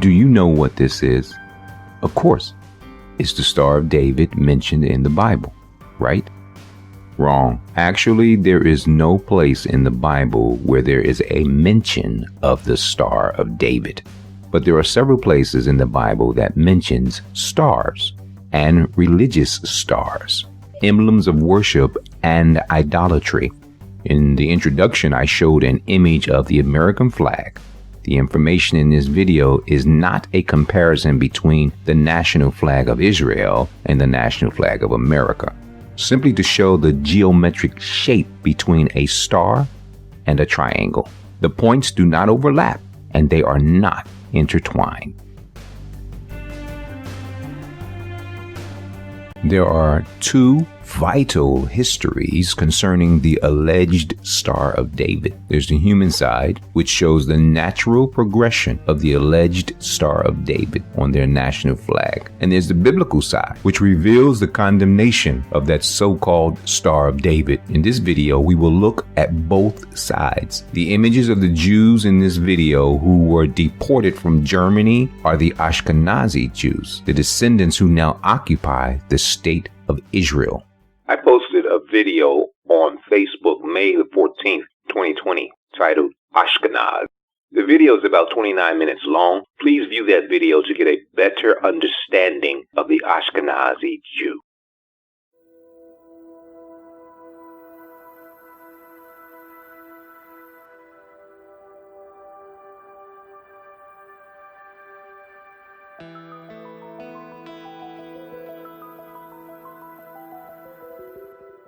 Do you know what this is? Of course, it's the Star of David mentioned in the Bible, right? Wrong. Actually, there is no place in the Bible where there is a mention of the Star of David. But there are several places in the Bible that mentions stars and religious stars, emblems of worship and idolatry. In the introduction, I showed an image of the American flag. The information in this video is not a comparison between the national flag of Israel and the national flag of America, simply to show the geometric shape between a star and a triangle. The points do not overlap and they are not intertwined. There are two vital histories concerning the alleged Star of David. There's the human side, which shows the natural progression of the alleged Star of David on their national flag. And there's the biblical side, which reveals the condemnation of that so-called Star of David. In this video, we will look at both sides. The images of the Jews in this video who were deported from Germany are the Ashkenazi Jews, the descendants who now occupy the state of Israel. I posted a video on Facebook May the 14th, 2020, titled Ashkenaz. The video is about 29 minutes long. Please view that video to get a better understanding of the Ashkenazi Jew.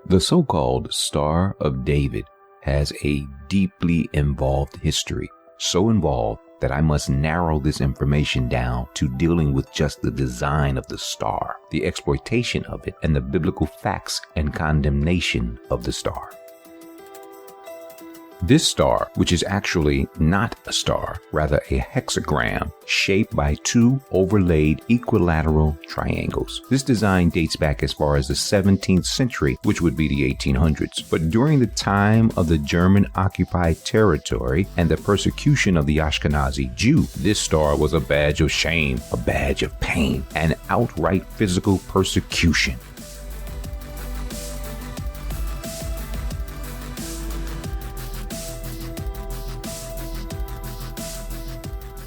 The so-called Star of David has a deeply involved history, so involved that I must narrow this information down to dealing with just the design of the star, the exploitation of it, and the biblical facts and condemnation of the star. This star, which is actually not a star, rather a hexagram shaped by two overlaid equilateral triangles. This design dates back as far as the 17th century, which would be the 1800s. But during the time of the German occupied territory and the persecution of the Ashkenazi Jew, this star was a badge of shame, a badge of pain, and outright physical persecution.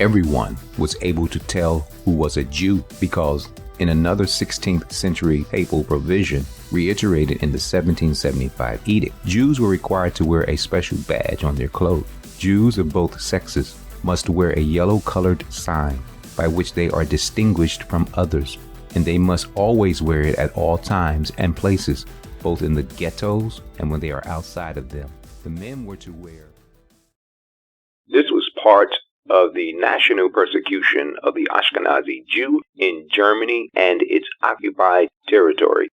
Everyone was able to tell who was a Jew because in another 16th century papal provision reiterated in the 1775 edict, Jews were required to wear a special badge on their clothes. Jews of both sexes must wear a yellow-colored sign by which they are distinguished from others, and they must always wear it at all times and places, both in the ghettos and when they are outside of them. The men were to wear. This was part of the national persecution of the Ashkenazi Jew in Germany and its occupied territory.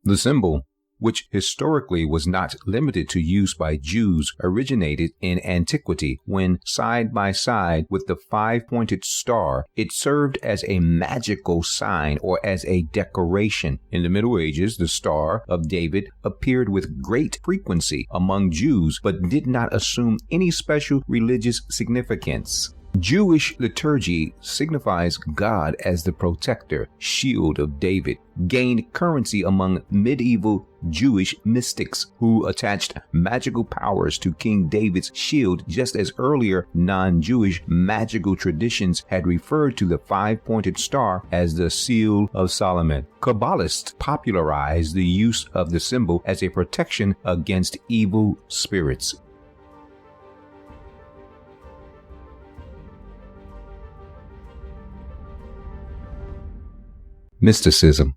The symbol, which historically was not limited to use by Jews, originated in antiquity when, side by side with the five-pointed star, it served as a magical sign or as a decoration. In the Middle Ages, the Star of David appeared with great frequency among Jews, but did not assume any special religious significance. Jewish liturgy signifies God as the protector, shield of David, gained currency among medieval Jewish mystics who attached magical powers to King David's shield, just as earlier non-Jewish magical traditions had referred to the five-pointed star as the seal of Solomon. Kabbalists popularized the use of the symbol as a protection against evil spirits. Mysticism.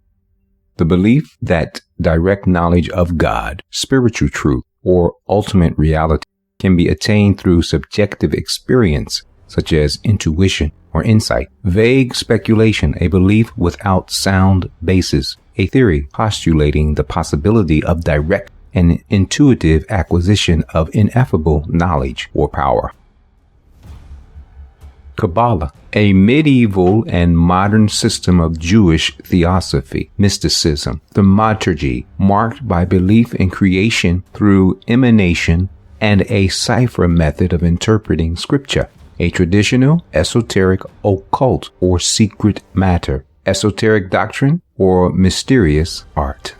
The belief that direct knowledge of God, spiritual truth, or ultimate reality can be attained through subjective experience, such as intuition or insight. Vague speculation, a belief without sound basis, a theory postulating the possibility of direct and intuitive acquisition of ineffable knowledge or power. Kabbalah, a medieval and modern system of Jewish theosophy, mysticism, thaumaturgy, marked by belief in creation through emanation and a cipher method of interpreting scripture. a traditional, esoteric, occult, or secret matter, esoteric doctrine, or mysterious art.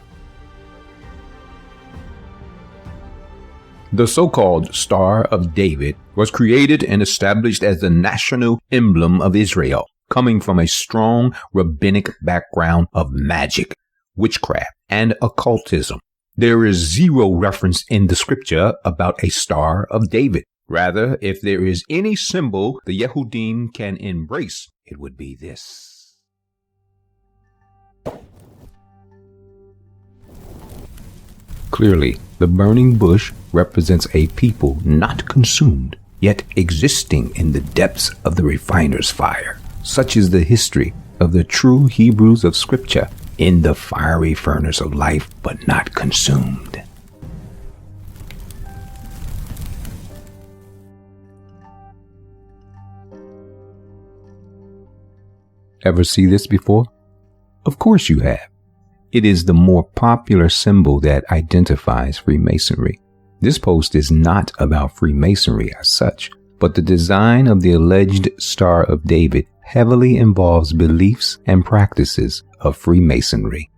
The so-called Star of David was created and established as the national emblem of Israel, coming from a strong rabbinic background of magic, witchcraft, and occultism. There is zero reference in the scripture about a Star of David. Rather, if there is any symbol the Yehudim can embrace, it would be this. Clearly, the burning bush represents a people not consumed, yet existing in the depths of the refiner's fire. Such is the history of the true Hebrews of Scripture, in the fiery furnace of life, but not consumed. Ever see this before? Of course you have. It is the more popular symbol that identifies Freemasonry. This post is not about Freemasonry as such, but the design of the alleged Star of David heavily involves beliefs and practices of Freemasonry.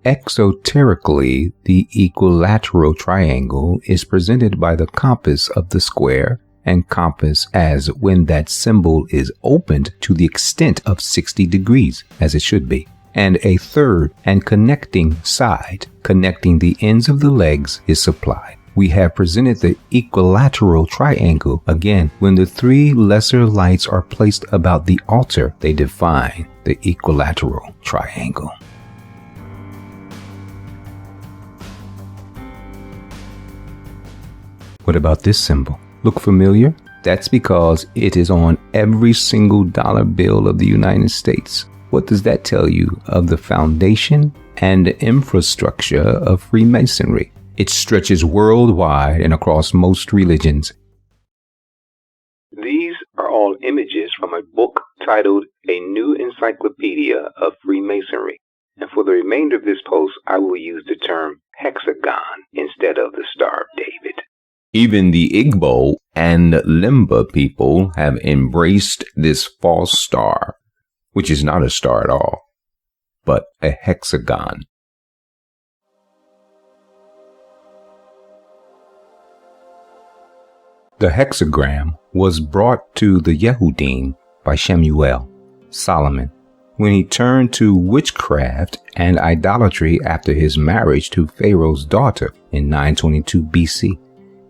Exoterically, the equilateral triangle is presented by the compass of the square and compass as when that symbol is opened to the extent of 60 degrees, as it should be, and a third and connecting side connecting the ends of the legs is supplied. We have presented the equilateral triangle again when the three lesser lights are placed about the altar. They define the equilateral triangle. What about this symbol? Look familiar? That's because it is on every single dollar bill of the United States. What does that tell you of the foundation and infrastructure of Freemasonry? It stretches worldwide and across most religions. These are all images from a book titled A New Encyclopedia of Freemasonry. And for the remainder of this post, I will use the term hexagon instead of the Star of David. Even the Igbo and Limba people have embraced this false star, which is not a star at all, but a hexagon. The hexagram was brought to the Yehudim by Shemuel, Solomon, when he turned to witchcraft and idolatry after his marriage to Pharaoh's daughter in 922 BC.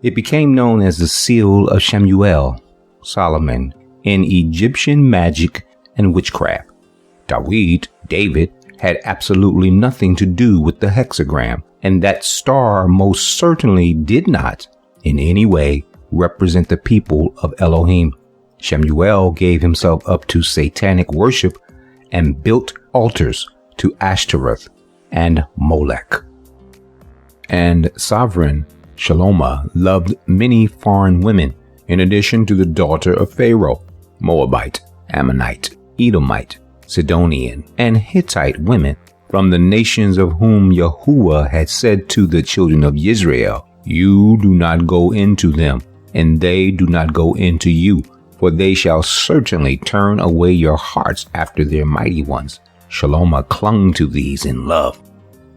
It became known as the Seal of Shemuel, Solomon, in Egyptian magic and witchcraft. David, had absolutely nothing to do with the hexagram, and that star most certainly did not, in any way, represent the people of Elohim. Shemuel gave himself up to satanic worship and built altars to Ashtoreth and Molech. And sovereign Shaloma loved many foreign women, in addition to the daughter of Pharaoh, Moabite, Ammonite, Edomite, Sidonian, and Hittite women, from the nations of whom Yahuwah had said to the children of Israel, "You do not go into them, and they do not go into you, for they shall certainly turn away your hearts after their mighty ones." Shaloma clung to these in love,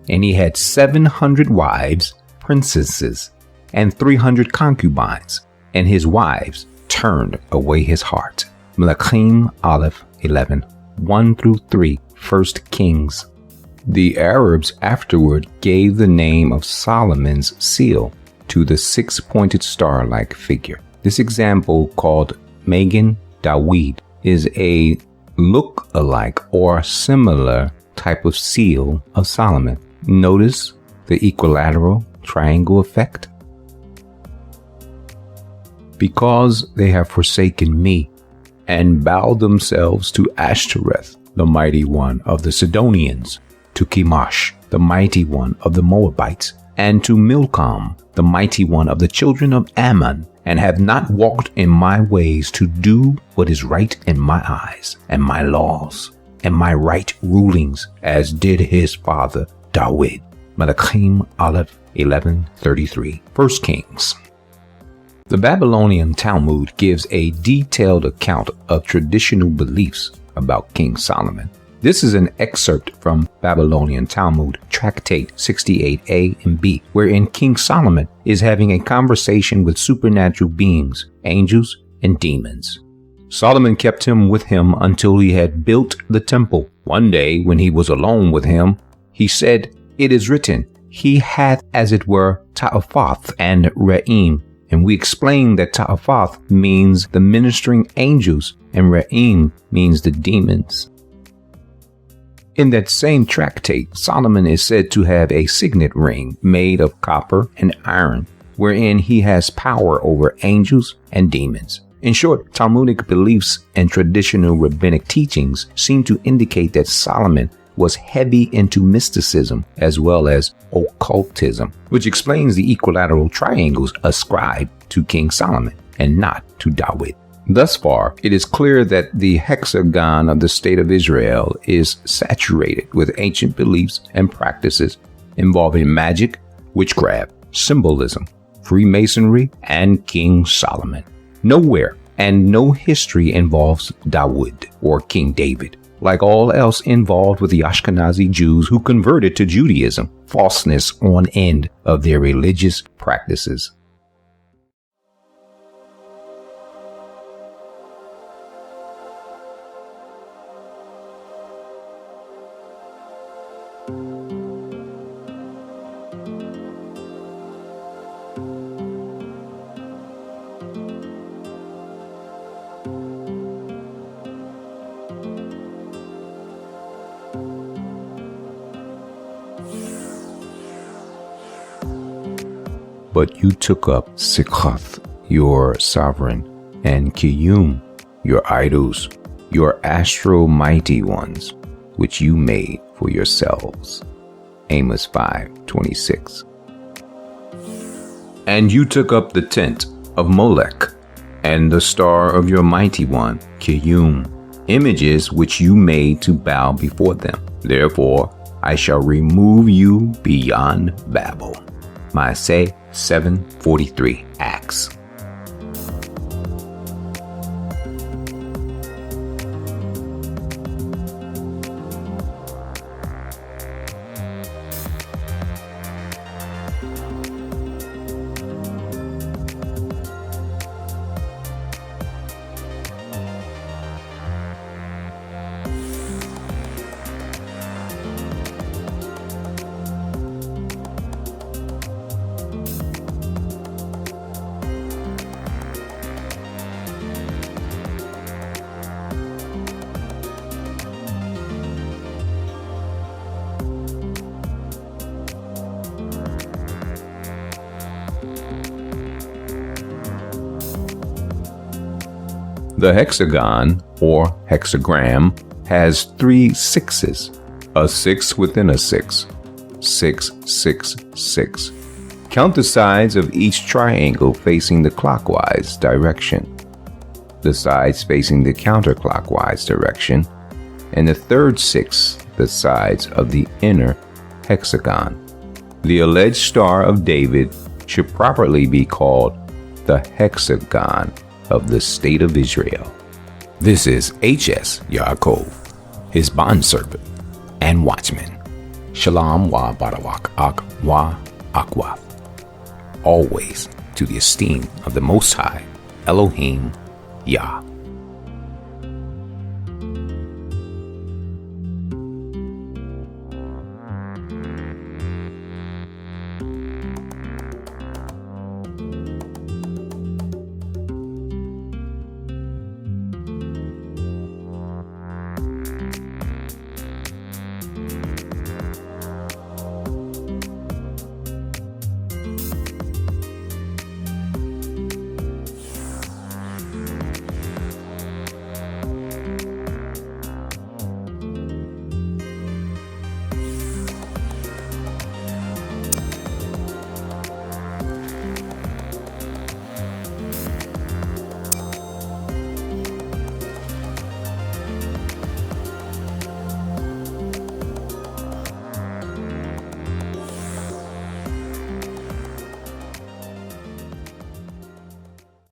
and he had 700 wives, princesses, and 300 concubines, and his wives turned away his heart. Melachim Aleph 11, 1-3, 1 Kings. The Arabs afterward gave the name of Solomon's seal to the six-pointed star-like figure. This example, called Magen Dawid, is a look-alike or similar type of seal of Solomon. Notice the equilateral triangle effect. Because they have forsaken me and bowed themselves to Ashtoreth, the mighty one of the Sidonians, to Chemosh, the mighty one of the Moabites, and to Milcom, the mighty one of the children of Ammon, and have not walked in my ways to do what is right in my eyes, and my laws, and my right rulings, as did his father David. Melachim Aleph 11:33, 1 Kings. The Babylonian Talmud gives a detailed account of traditional beliefs about King Solomon. This is an excerpt from Babylonian Talmud, Tractate 68a and b, wherein King Solomon is having a conversation with supernatural beings, angels, and demons. Solomon kept him with him until he had built the temple. One day, when he was alone with him, he said, "It is written, he hath as it were Ta'afoth and Re'im." And we explained that Ta'afoth means the ministering angels and Re'im means the demons. In that same tractate, Solomon is said to have a signet ring made of copper and iron, wherein he has power over angels and demons. In short, Talmudic beliefs and traditional rabbinic teachings seem to indicate that Solomon was heavy into mysticism as well as occultism, which explains the equilateral triangles ascribed to King Solomon and not to David. Thus far, it is clear that the hexagon of the state of Israel is saturated with ancient beliefs and practices involving magic, witchcraft, symbolism, Freemasonry, and King Solomon. Nowhere and no history involves David or King David. Like all else involved with the Ashkenazi Jews who converted to Judaism, falseness on end of their religious practices. But you took up Sikhath, your sovereign, and Kiyum, your idols, your astral mighty ones, which you made for yourselves. Amos 5:26. And you took up the tent of Molech, and the star of your mighty one, Kiyum, images which you made to bow before them. Therefore I shall remove you beyond Babel. Maaseh 7:43, Acts. The hexagon, or hexagram, has 3 sixes, a 6 within a 6, 6, 6, 6. Count the sides of each triangle facing the clockwise direction, the sides facing the counterclockwise direction, and the third 6, the sides of the inner hexagon. The alleged Star of David should properly be called the hexagon of the state of Israel. This is H.S. Yaakov, his bondservant and watchman. Shalom wa barawak ak wa akwath. Always to the esteem of the Most High, Elohim-YAH.